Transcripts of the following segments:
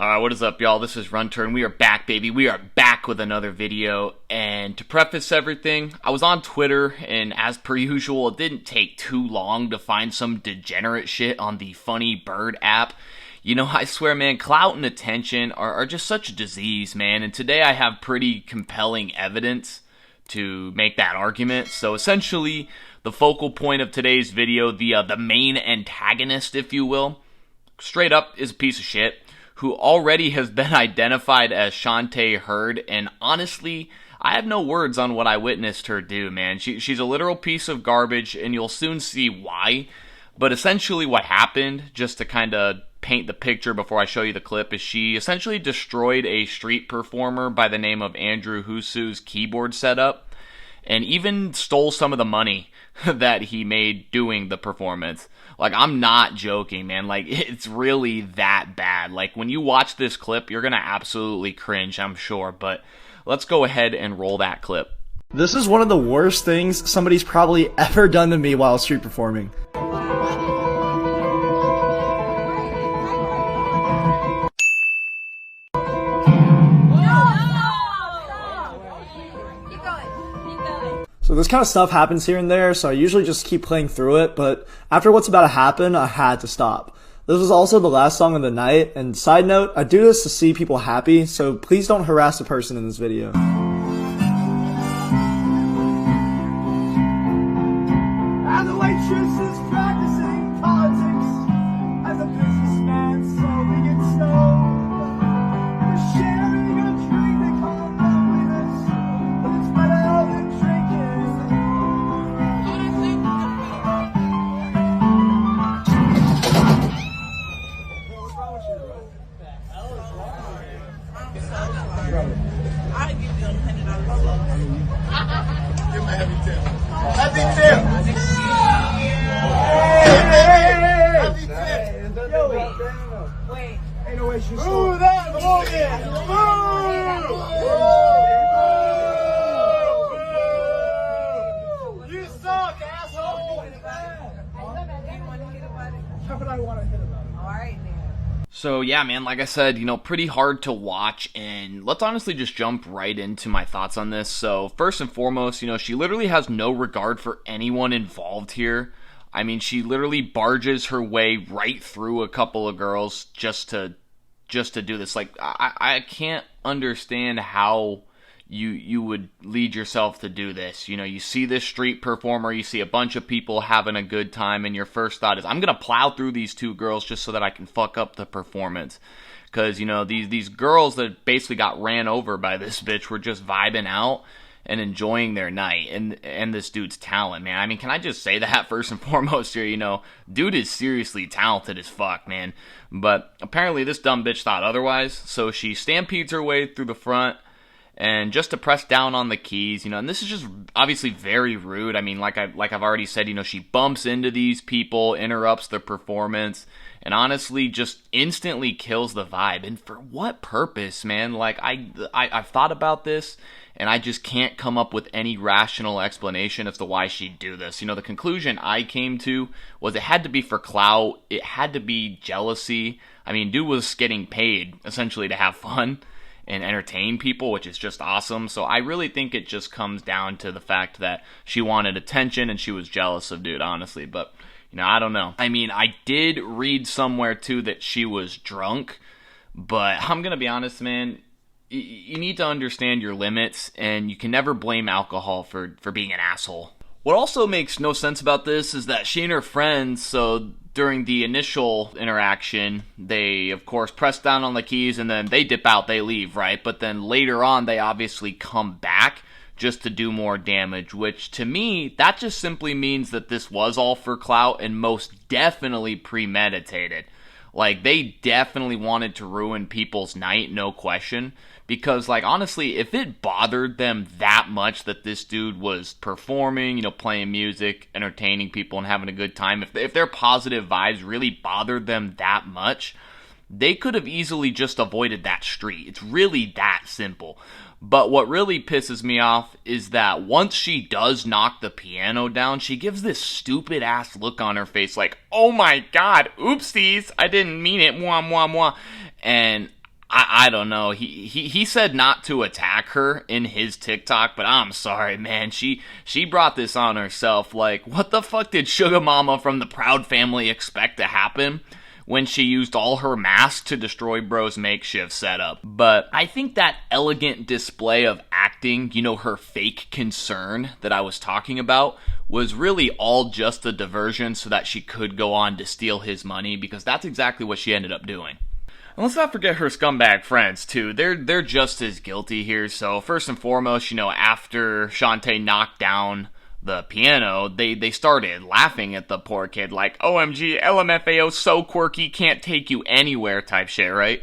Alright, what is up, y'all? This is Runturn. We are back, baby. We are back with another video. And to preface everything, I was on Twitter, and as per usual, it didn't take too long to find some degenerate shit on the Funny Bird app. You know, I swear, man, clout and attention are just such a disease, man. And today I have pretty compelling evidence to make that argument. So essentially, the focal point of today's video, the main antagonist, if you will, straight up is a piece of shit, who already has been identified as Shauntae Heard, and honestly, I have no words on what I witnessed her do, man. She's a literal piece of garbage, and you'll soon see why. But essentially what happened, just to kind of paint the picture before I show you the clip, is she essentially destroyed a street performer by the name of Andrew Husu's keyboard setup, and even stole some of the money that he made doing the performance. Like, I'm not joking, man. Like, it's really that bad. Like, when you watch this clip, you're gonna absolutely cringe, I'm sure. But let's go ahead and roll that clip. This is one of the worst things somebody's probably ever done to me while street performing. So this kind of stuff happens here and there, so I usually just keep playing through it, but after what's about to happen, I had to stop. This was also the last song of the night, and side note, I do this to see people happy, so please don't harass the person in this video. And the waitress is practicing politics as a businessman, so we get stoned. We're sharing a drink they call loneliness, but it's better than drinking. I'll give you $100. Give him a heavy tip. Heavy tip! Heavy tip! Yo, Wait. ain't no way she's ooh, that morning! Boo! You suck, asshole! How would I want to hit about it? Alright, then. So yeah, man, like I said, you know, pretty hard to watch, and let's honestly just jump right into my thoughts on this. So first and foremost, you know, she literally has no regard for anyone involved here. I mean, she literally barges her way right through a couple of girls just to do this. Like, I can't understand how you would lead yourself to do this. You know, you see this street performer, you see a bunch of people having a good time, and your first thought is, I'm gonna plow through these two girls just so that I can fuck up the performance. Because, you know, these girls that basically got ran over by this bitch were just vibing out and enjoying their night and this dude's talent, man. I mean, can I just say that first and foremost here? You know, dude is seriously talented as fuck, man. But apparently this dumb bitch thought otherwise, so she stampedes her way through the front, and just to press down on the keys, you know, and this is just obviously very rude. I mean, like I've already said, you know, she bumps into these people, interrupts the performance, and honestly just instantly kills the vibe. And for what purpose, man? Like, I've thought about this, and I just can't come up with any rational explanation as to why she'd do this. You know, the conclusion I came to was it had to be for clout, it had to be jealousy. I mean, dude was getting paid, essentially, to have fun and entertain people, which is just awesome. So I really think it just comes down to the fact that she wanted attention and she was jealous of dude, honestly. But, you know, I don't know. I mean, I did read somewhere too that she was drunk, but I'm gonna be honest, man, you need to understand your limits, and you can never blame alcohol for being an asshole. What also makes no sense about this is that she and her friends, so during the initial interaction, they, of course, press down on the keys, and then they dip out, they leave, right? But then later on, they obviously come back just to do more damage, which, to me, that just simply means that this was all for clout and most definitely premeditated. Like, they definitely wanted to ruin people's night, no question. Because, like, honestly, if it bothered them that much that this dude was performing, you know, playing music, entertaining people, and having a good time, if their positive vibes really bothered them that much, they could have easily just avoided that street. It's really that simple. But what really pisses me off is that once she does knock the piano down, she gives this stupid ass look on her face like, oh my god, oopsies, I didn't mean it, mwah, mwah, mwah. And I don't know. He said not to attack her in his TikTok, but I'm sorry, man. She brought this on herself. Like, what the fuck did Sugar Mama from the Proud Family expect to happen when she used all her mass to destroy Bro's makeshift setup? But I think that elegant display of acting, you know, her fake concern that I was talking about, was really all just a diversion so that she could go on to steal his money, because that's exactly what she ended up doing. And let's not forget her scumbag friends, too. They're just as guilty here. So first and foremost, you know, after Shauntae knocked down the piano, they started laughing at the poor kid, like, OMG, LMFAO, so quirky, can't take you anywhere type shit, right?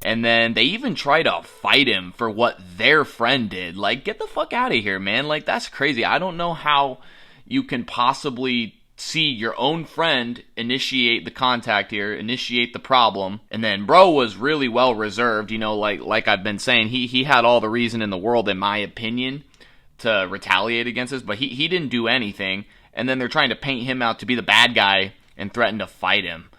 And then they even try to fight him for what their friend did. Like, get the fuck out of here, man. Like, that's crazy. I don't know how you can possibly see your own friend initiate the contact here, initiate the problem, and then bro was really well reserved, you know, like I've been saying, he had all the reason in the world, in my opinion, to retaliate against this, but he didn't do anything, and then they're trying to paint him out to be the bad guy and threaten to fight him.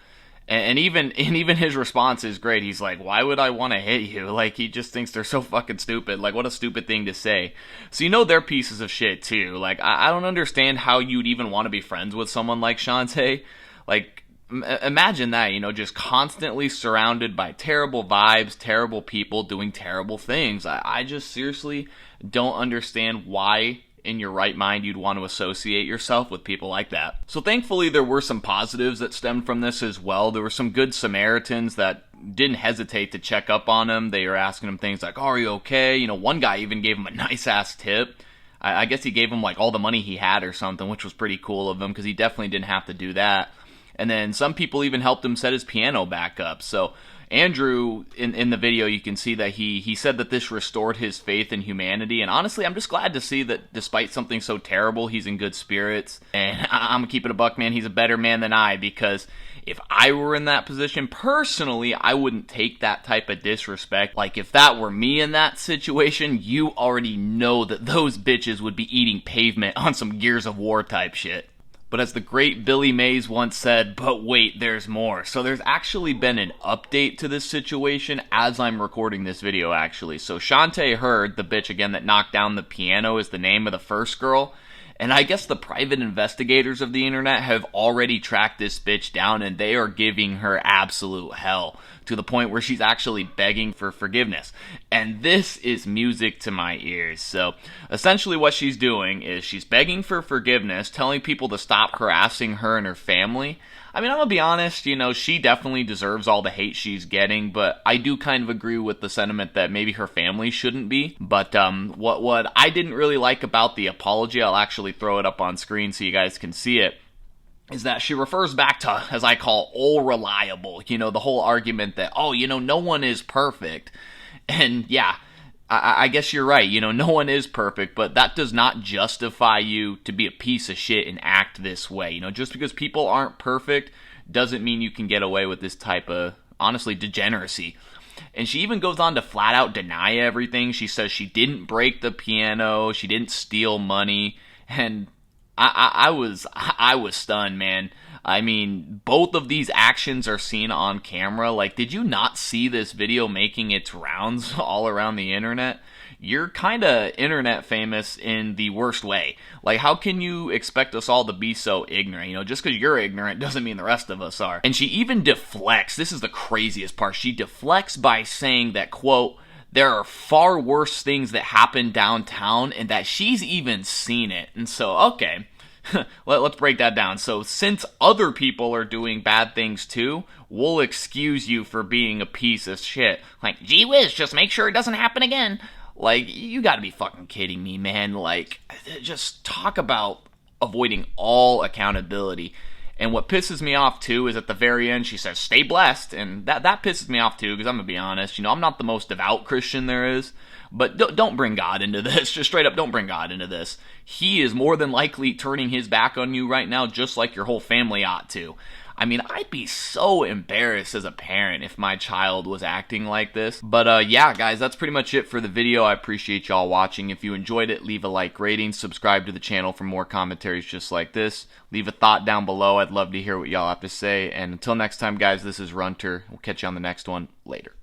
And even his response is great. He's like, why would I want to hit you? Like, he just thinks they're so fucking stupid. Like, what a stupid thing to say. So you know they're pieces of shit, too. Like, I don't understand how you'd even want to be friends with someone like Shauntae. Like, imagine that, you know, just constantly surrounded by terrible vibes, terrible people doing terrible things. I just seriously don't understand why in your right mind you'd want to associate yourself with people like that. So thankfully there were some positives that stemmed from this as well. There were some good Samaritans that didn't hesitate to check up on him. They were asking him things like, oh, are you okay? You know, one guy even gave him a nice ass tip. I guess he gave him like all the money he had or something, which was pretty cool of him because he definitely didn't have to do that. And then some people even helped him set his piano back up. So Andrew, in the video, you can see that he said that this restored his faith in humanity. And honestly, I'm just glad to see that despite something so terrible, he's in good spirits. And I'm gonna keep it a buck, man. He's a better man than I, because if I were in that position, personally, I wouldn't take that type of disrespect. Like, if that were me in that situation, you already know that those bitches would be eating pavement on some Gears of War type shit. But as the great Billy Mays once said, but wait, there's more. So there's actually been an update to this situation as I'm recording this video, actually. So Shauntae heard, the bitch again that knocked down the piano is the name of the first girl. And I guess the private investigators of the internet have already tracked this bitch down, and they are giving her absolute hell, to the point where she's actually begging for forgiveness. And this is music to my ears. So essentially what she's doing is she's begging for forgiveness, telling people to stop harassing her and her family. I mean, I'm gonna be honest, you know, she definitely deserves all the hate she's getting, but I do kind of agree with the sentiment that maybe her family shouldn't be. But what I didn't really like about the apology, I'll actually throw it up on screen so you guys can see it, is that she refers back to, as I call, all reliable. You know, the whole argument that, oh, you know, no one is perfect. And yeah, I guess you're right. You know, no one is perfect, but that does not justify you to be a piece of shit and act this way. You know, just because people aren't perfect doesn't mean you can get away with this type of, honestly, degeneracy. And she even goes on to flat out deny everything. She says she didn't break the piano, she didn't steal money, and I was stunned, man. I mean, both of these actions are seen on camera. Like, did you not see this video making its rounds all around the internet? You're kind of internet famous in the worst way. Like, how can you expect us all to be so ignorant? You know, just because you're ignorant doesn't mean the rest of us are. And she even deflects. This is the craziest part. She deflects by saying that, quote, there are far worse things that happen downtown, and that she's even seen it. And so, okay, let's break that down. So, since other people are doing bad things too, we'll excuse you for being a piece of shit. Like, gee whiz, just make sure it doesn't happen again. Like, you gotta be fucking kidding me, man. Like, just talk about avoiding all accountability. And what pisses me off, too, is at the very end, she says, stay blessed. And that pisses me off, too, because I'm going to be honest. You know, I'm not the most devout Christian there is. But don't bring God into this. Just straight up, don't bring God into this. He is more than likely turning his back on you right now, just like your whole family ought to. I mean, I'd be so embarrassed as a parent if my child was acting like this. But yeah, guys, that's pretty much it for the video. I appreciate y'all watching. If you enjoyed it, leave a like rating, subscribe to the channel for more commentaries just like this. Leave a thought down below. I'd love to hear what y'all have to say. And until next time, guys, this is Runter. We'll catch you on the next one. Later.